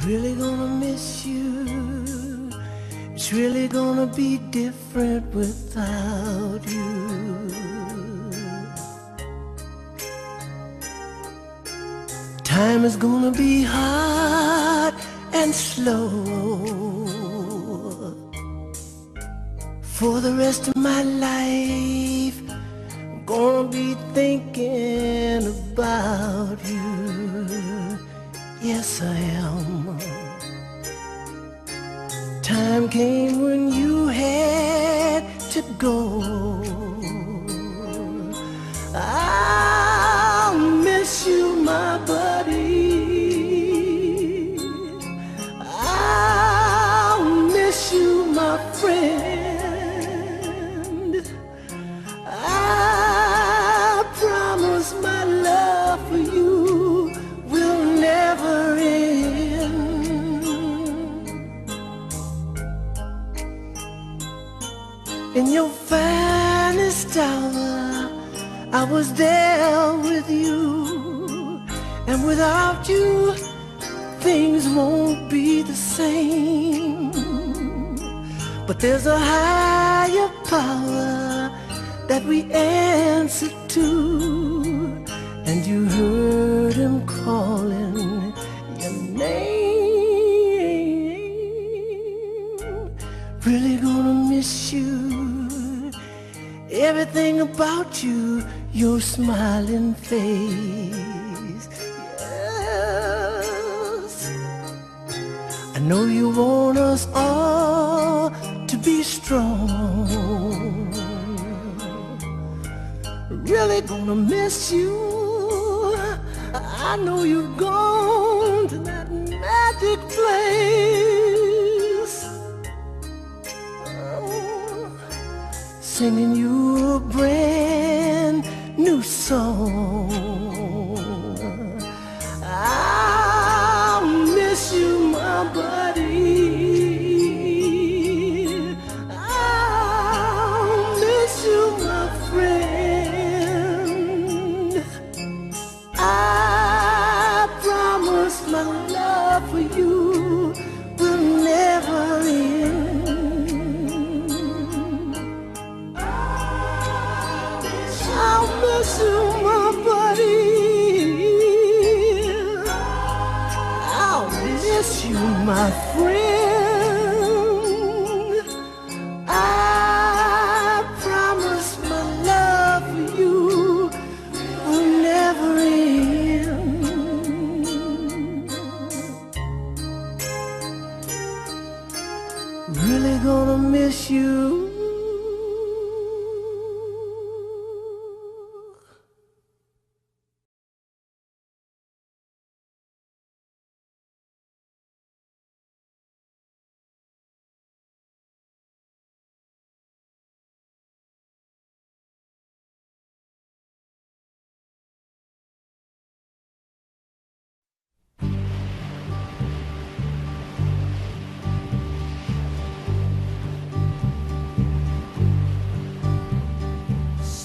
really gonna miss you. It's really gonna be different without you. Time is gonna be hard and slow. For the rest of my life, I'm gonna be thinking about you. Yes, I am. Time came when you had to go. I'll miss you, my buddy. I'll miss you, my friend. I promise my love for you will never end. In your finest hour, I was there with you, and without you, things won't be the same. But there's a higher power that we answer to, and you heard him calling your name. Really gonna miss you. Everything about you, your smiling face. Yes, I know you want us all to be strong. Really gonna miss you. I know you've gone to that magic place, singing you a brand new song. I'll miss you, my buddy. I'll miss you, my friend. I promise my love for you will never end. I'll miss you, my buddy. I'll miss you, my friend. I promise my love for you will never end. Really gonna miss you.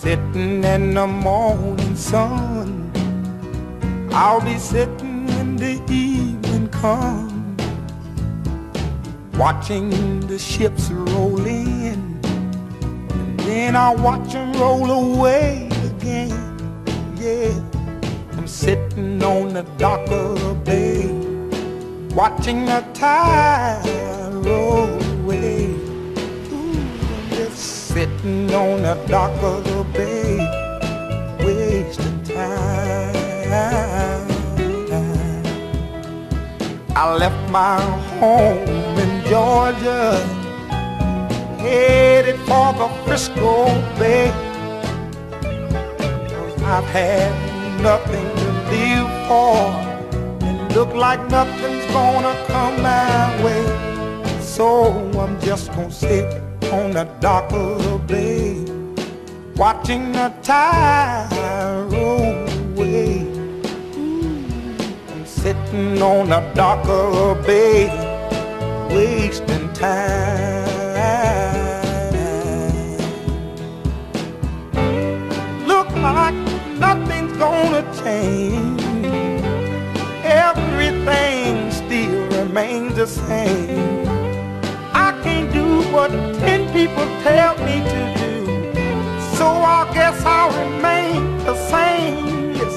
Sitting in the morning sun, I'll be sitting when the evening comes, watching the ships roll in, and then I'll watch them roll away again. Yeah, I'm sitting on the dock of the bay, watching the tide roll away. Sitting on the dock of the bay, wasting time. I left my home in Georgia, headed for the Frisco Bay. 'Cause I've had nothing to live for, and look like nothing's gonna come my way. So I'm just gonna sit on the dock of the bay, watching the tide roll away. I'm sitting on the dock of the bay, wasting time. Look like nothing's gonna change, everything still remains remains the same. I can't do what 10 people tell me to do, so I guess I'll remain the same. Yes,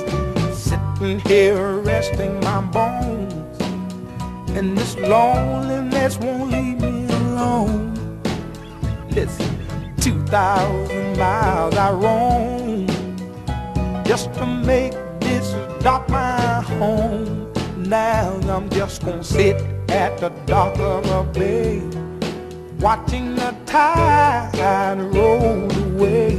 sitting here resting my bones, and this loneliness won't leave me alone. Listen, 2,000 miles I roam just to make this dock my home. Now I'm just gonna sit at the dock of a bay, watching the tide roll away.